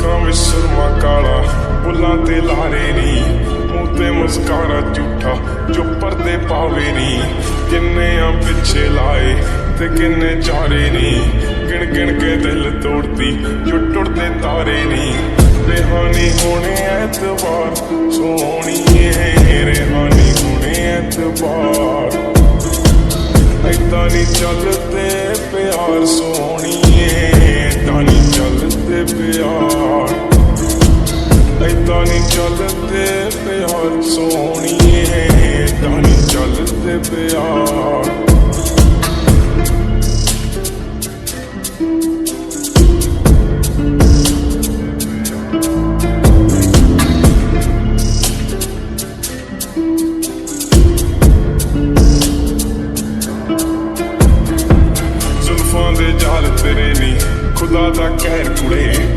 ਅੱਖਾਂ ਵਿੱਚ ਸੁਰਮਾ ਕਾਲਾ, ਬੁੱਲਾਂ ਤੇ ਲਾਰੇ ਨੀ, ਮੂੰਹ ਤੇ ਮੁਸਕਾਰਾ ਝੂਠਾ ਜੋ ਪਰਦੇ ਪਾਵੇ ਨੀ। ਕਿੰਨੇ ਆ ਪਿੱਛੇ ਲਾਏ ਤੇ ਕਿੰਨੇ ਚਾਰੇ ਨੀ, ਗਿਣ ਗਿਣ ਕੇ ਦਿਲ ਤੋੜਦੀ ਜੋ ਟੁੱਟਦੇ ਤਾਰੇ ਨੀ। ਰਿਹਾਨੀ ਹੋਣੇ ਐਤਵਾਰ ਸੋਹਣੀਏ, ਰਿਹਾਨੀ ਹੋਣੇ ਐਤਵਾਰ। ਏਦਾਂ ਨੀ ਚੱਲਦੇ ਪਿਆਰ ਸੋਹਣੀਏ, ਏਦਾਂ ਨੀ ਚੱਲਦੇ ਪਿਆਰ। ਏਦਾਂ ਨੀ ਚੱਲਦੇ ਪਿਆਰ ਸੋਹਣੀਏ, ਏਦਾਂ ਨੀ ਚੱਲਦੇ ਪਿਆਰ। ਜ਼ੁਲਫਾਂ ਦੇ ਜਾਲ ਤੇਰੇ ਨੀ, ਖੁਦਾ ਦਾ ਕਹਿਰ ਕੁੜੇ।